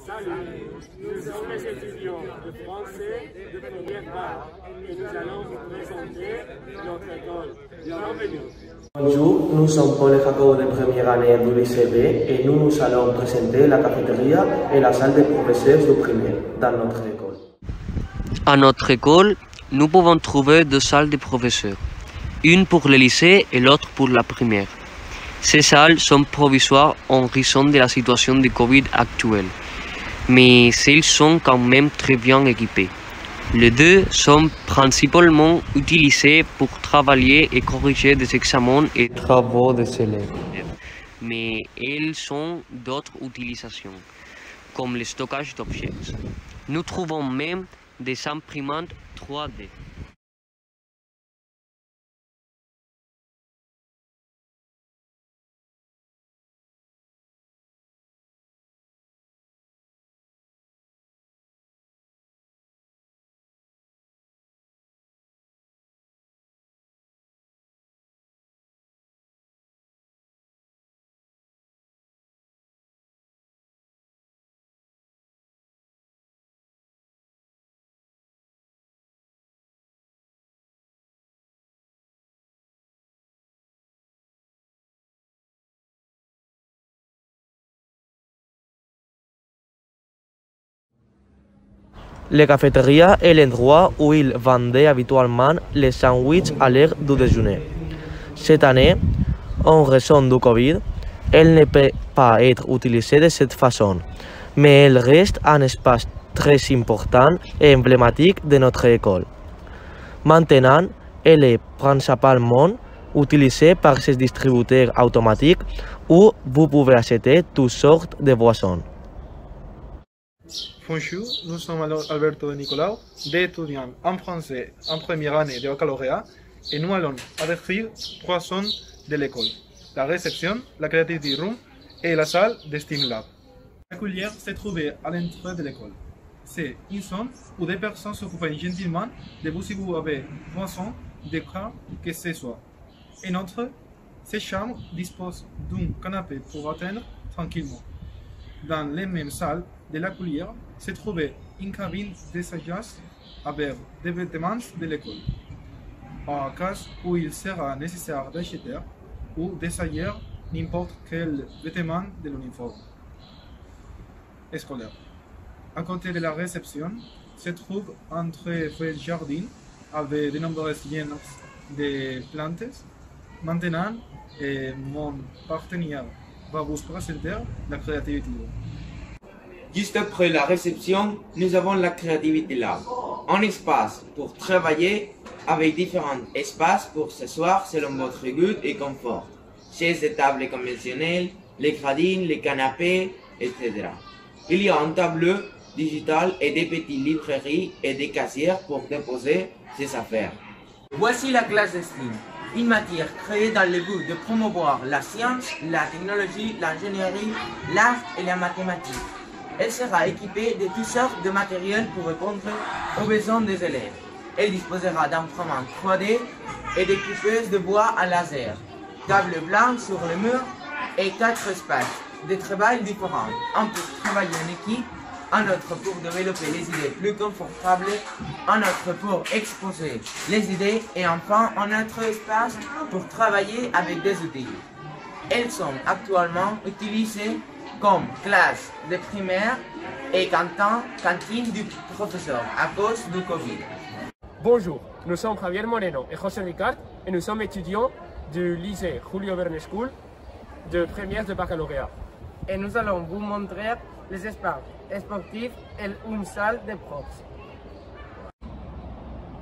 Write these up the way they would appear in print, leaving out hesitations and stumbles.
Salut, nous sommes les étudiants de français de première part et nous allons vous présenter notre école. Bienvenue. Bonjour, nous sommes Paul et Jacob de première année du lycée B et nous allons présenter la cafétéria et la salle des professeurs du primaire dans notre école. À notre école, nous pouvons trouver deux salles de professeurs, une pour le lycée et l'autre pour la primaire. Ces salles sont provisoires en raison de la situation de Covid actuelle, mais elles sont quand même très bien équipées. Les deux sont principalement utilisés pour travailler et corriger des examens et travaux des élèves. Mais elles ont d'autres utilisations, comme le stockage d'objets. Nous trouvons même des imprimantes 3D. La cafétéria est l'endroit où ils vendaient habituellement les sandwichs à l'heure du déjeuner. Cette année, en raison du Covid, elle ne peut pas être utilisée de cette façon, mais elle reste un espace très important et emblématique de notre école. Maintenant, elle est principalement utilisée par ces distributeurs automatiques où vous pouvez acheter toutes sortes de boissons. Bonjour, nous sommes Alberto et Nicolas, des étudiants en français en première année de baccalauréat, et nous allons décrire trois zones de l'école: la réception, la creativity room et la salle de STEAM Lab. La cuillère se trouvait à l'entrée de l'école. C'est une zone où des personnes s'occupent gentiment de vous si vous avez besoin de quoi que ce soit. Et notre, ces chambres disposent d'un canapé pour attendre tranquillement. Dans les mêmes salles de la cuillère se trouvait une cabine d'essayage avec des vêtements de l'école, en cas où il sera nécessaire d'acheter ou d'essayer n'importe quel vêtement de l'uniforme scolaire. À côté de la réception se trouve un très beau jardin avec de nombreuses lignes de plantes. Maintenant, mon partenaire va vous présenter la créativité. Juste après la réception, nous avons la Creativity Lab, un espace pour travailler avec différents espaces pour s'asseoir selon votre goût et confort. Chaises et tables conventionnelles, les gradines, les canapés, etc. Il y a un tableau digital et des petites librairies et des casiers pour déposer ses affaires. Voici la classe de STEAM, une matière créée dans le but de promouvoir la science, la technologie, l'ingénierie, l'art et la mathématique. Elle sera équipée de toutes sortes de matériel pour répondre aux besoins des élèves. Elle disposera d'imprimantes 3D et de coupeuses de bois à laser, table blanche sur le mur et 4 espaces de travail différents. Un pour travailler en équipe, un autre pour développer les idées plus confortables, un autre pour exposer les idées et enfin un autre espace pour travailler avec des outils. Elles sont actuellement utilisées comme classe de primaire et cantine du professeur à cause du Covid. Bonjour, nous sommes Javier Moreno et José Ricard et nous sommes étudiants du lycée Julio Verne School de première de baccalauréat. Et nous allons vous montrer les espaces sportifs et une salle de profs.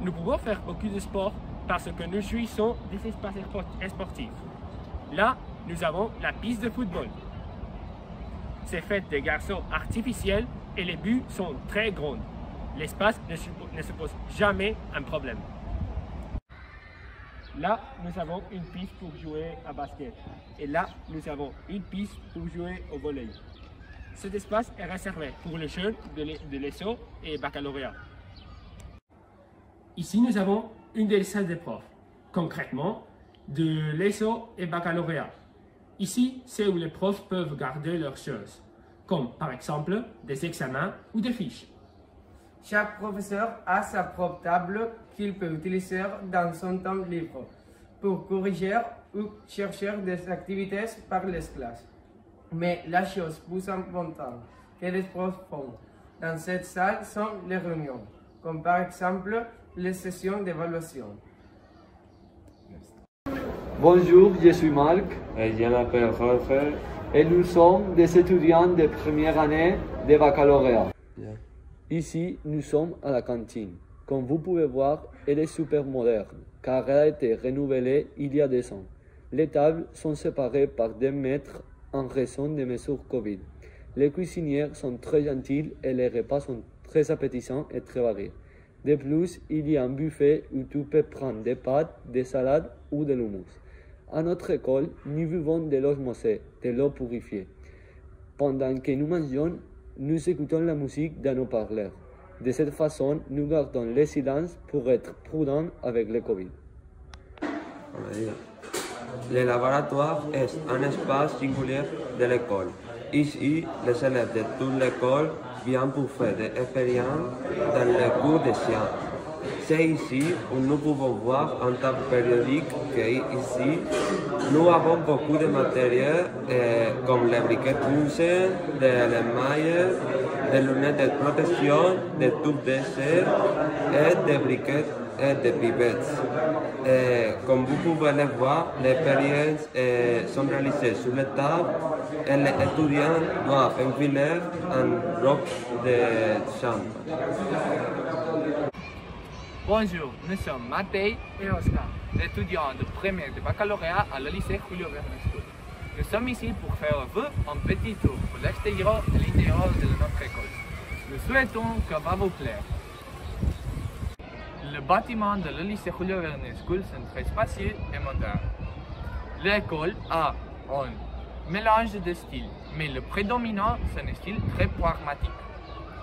Nous pouvons faire beaucoup de sport parce que nous jouissons des espaces sportifs. Là, nous avons la piste de football. C'est fait de garçons artificiels et les buts sont très grands. L'espace ne se pose jamais un problème. Là, nous avons une piste pour jouer à basket. Et là, nous avons une piste pour jouer au volley. Cet espace est réservé pour les jeunes de l'ESO et baccalauréat. Ici, nous avons une des salles de profs, concrètement de l'ESO et baccalauréat. Ici, c'est où les profs peuvent garder leurs choses. comme par exemple des examens ou des fiches. Chaque professeur a sa propre table qu'il peut utiliser dans son temps libre pour corriger ou chercher des activités par les classes. Mais la chose plus importante que les profs font dans cette salle sont les réunions, comme par exemple les sessions d'évaluation. Bonjour, je suis Marc. Et je m'appelle Jorge. Et nous sommes des étudiants de première année de baccalauréat. Ici, nous sommes à la cantine. Comme vous pouvez voir, elle est super moderne, car elle a été renouvelée il y a 2 ans. Les tables sont séparées par 2 mètres en raison des mesures Covid. Les cuisinières sont très gentilles et les repas sont très appétissants et très variés. De plus, il y a un buffet où tu peux prendre des pâtes, des salades ou de l'hummus. À notre école, nous buvons de l'osmosée, de l'eau purifiée. Pendant que nous mangeons, nous écoutons la musique dans nos parleurs. De cette façon, nous gardons le silence pour être prudents avec le Covid. Le laboratoire est un espace singulier de l'école. Ici, les élèves de toute l'école viennent pour faire des expériences dans les cours de sciences. C'est ici où nous pouvons voir en temps périodique qu'ici, nous avons beaucoup de matériel comme les briquettes moussées, des mailles, des lunettes de protection, des tubes d'essai et des briquettes et des pipettes. Comme vous pouvez le voir, les expériences sont réalisées sur les tables et les étudiants doivent enfiler en robe de chambre. Bonjour, nous sommes Matej et Oscar, étudiants de première de baccalauréat à le lycée Julio Verne School. Nous sommes ici pour faire un petit tour pour l'extérieur et l'intérieur de notre école. Nous souhaitons que va vous plaire. Le bâtiment de le lycée Julio Verne School est très spacieux et moderne. L'école a un mélange de styles, mais le prédominant c'est un style très pragmatique.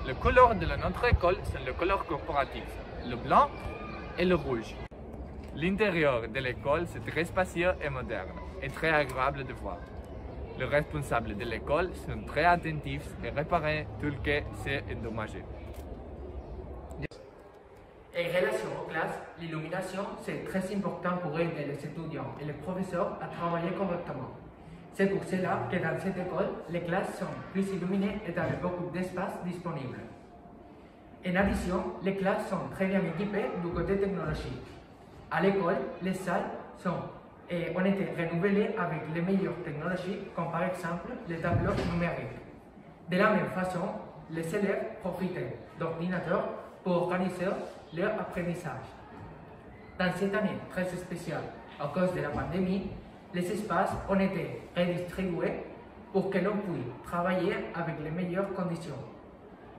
Le couleur de notre école c'est le couleur corporatif, le blanc et le rouge. L'intérieur de l'école c'est très spacieux et moderne et très agréable de voir. Les responsables de l'école sont très attentifs et réparent tout ce qui s'est endommagé. En relation aux classes, l'illumination c'est très important pour aider les étudiants et les professeurs à travailler correctement. C'est pour cela que dans cette école, les classes sont plus illuminées et avec beaucoup d'espace disponible. En addition, les classes sont très bien équipées du côté technologique. À l'école, les salles ont été renouvelées avec les meilleures technologies, comme par exemple les tableaux numériques. De la même façon, les élèves profitent d'ordinateurs pour organiser leur apprentissage. Dans cette année très spéciale, à cause de la pandémie, les espaces ont été redistribués pour que l'on puisse travailler avec les meilleures conditions.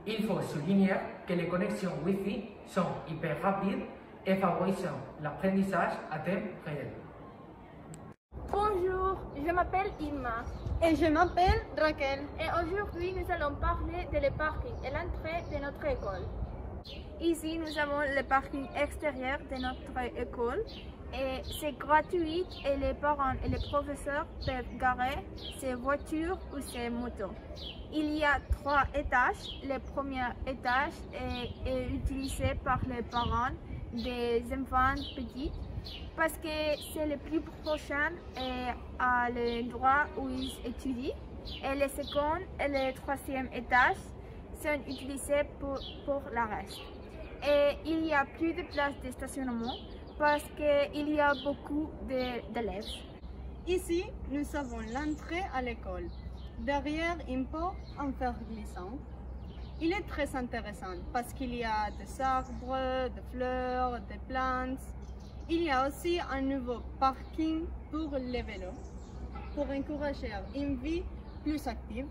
Il faut souligner que les connexions Wi-Fi sont hyper rapides et favorisent l'apprentissage à temps réel. Bonjour, je m'appelle Irma. Et je m'appelle Raquel. Et aujourd'hui, nous allons parler de le parking et l'entrée de notre école. Ici, nous avons le parking extérieur de notre école et c'est gratuit et les parents et les professeurs peuvent garer ces voitures ou ces motos. Il y a 3 étages. Le premier étage est utilisé par les parents des enfants petits parce que c'est le plus proche à l'endroit où ils étudient. Et le second et le troisième étage sont utilisés pour la reste. Et il n'y a plus de place de stationnement parce qu'il y a beaucoup d'élèves. Ici, nous avons l'entrée à l'école. Derrière une porte en fer glissant. Il est très intéressant parce qu'il y a des arbres, des fleurs, des plantes. Il y a aussi un nouveau parking pour les vélos, pour encourager une vie plus active.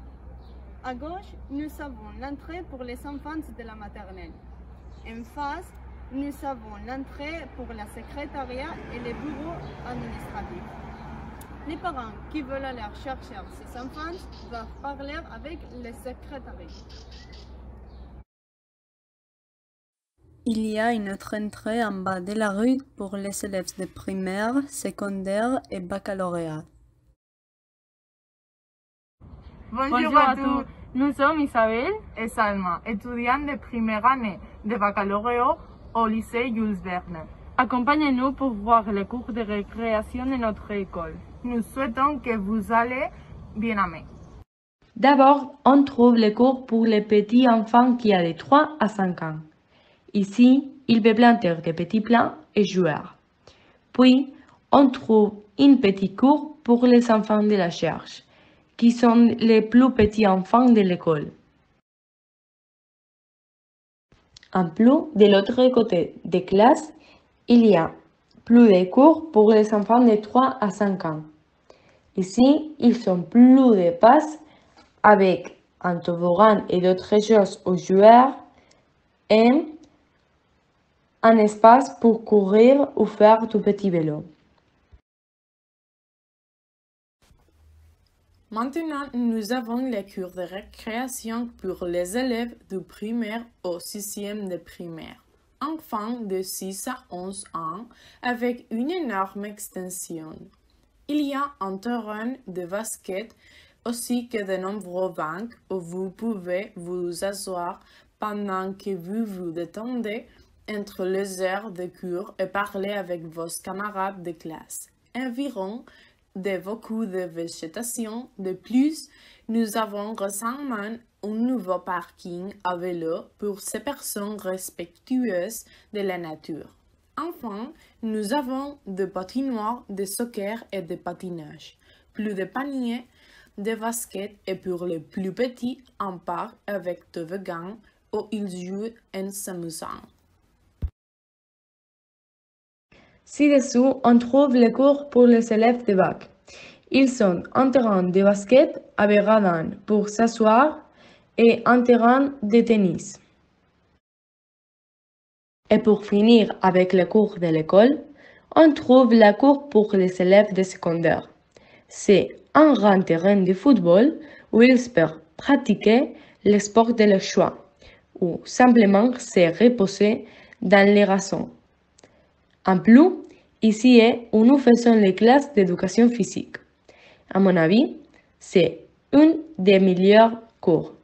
À gauche, nous avons l'entrée pour les enfants de la maternelle. En face, nous avons l'entrée pour la secrétariat et les bureaux administratifs. Les parents qui veulent aller chercher ces enfants doivent parler avec le secrétariat. Il y a une autre entrée en bas de la rue pour les élèves de primaire, secondaire et baccalauréat. Bonjour à tous, Nous sommes Isabelle et Salma, étudiantes de première année de baccalauréat au lycée Jules Verne. Accompagnez-nous pour voir les cours de récréation de notre école. Nous souhaitons que vous allez bien aimer. D'abord, on trouve les cours pour les petits enfants qui ont de 3 à 5 ans. Ici, ils peuvent planter des petits plants et jouer. Puis, on trouve un petit cours pour les enfants de la cherche, qui sont les plus petits enfants de l'école. En plus, de l'autre côté des classes, il y a plus de cours pour les enfants de 3 à 5 ans. Ici, ils ont plus de passes avec un toboggan et d'autres choses aux joueurs et un espace pour courir ou faire du petit vélo. Maintenant, nous avons les cours de récréation pour les élèves du primaire au 6e de primaire, enfants de 6 à 11 ans, avec une énorme extension. Il y a un terrain de basket aussi que de nombreux bancs où vous pouvez vous asseoir pendant que vous vous détendez entre les heures de cours et parler avec vos camarades de classe. Environ de beaucoup de végétation. De plus, nous avons récemment un nouveau parking à vélo pour ces personnes respectueuses de la nature. Enfin, nous avons des patinoires de soccer et de patinage, plus de paniers de basket et pour les plus petits, un parc avec toboggans où ils jouent en s'amusant. Ci-dessous, on trouve les cours pour les élèves de bac. Ils sont un terrain de basket avec radin pour s'asseoir et un terrain de tennis. Et pour finir avec les cours de l'école, on trouve la cour pour les élèves de secondaire. C'est un grand terrain de football où ils peuvent pratiquer le sport de leur choix ou simplement se reposer dans les gazons. En plus, ici est où nous faisons les classes d'éducation physique. À mon avis, c'est une des meilleures cours.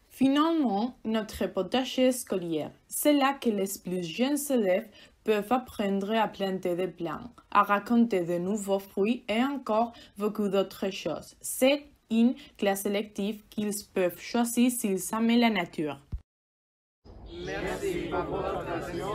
Finalement, notre potager scolaire, c'est là que les plus jeunes élèves peuvent apprendre à planter des plantes, à raconter de nouveaux fruits et encore beaucoup d'autres choses. C'est une classe élective qu'ils peuvent choisir s'ils aiment la nature. Merci pour votre attention.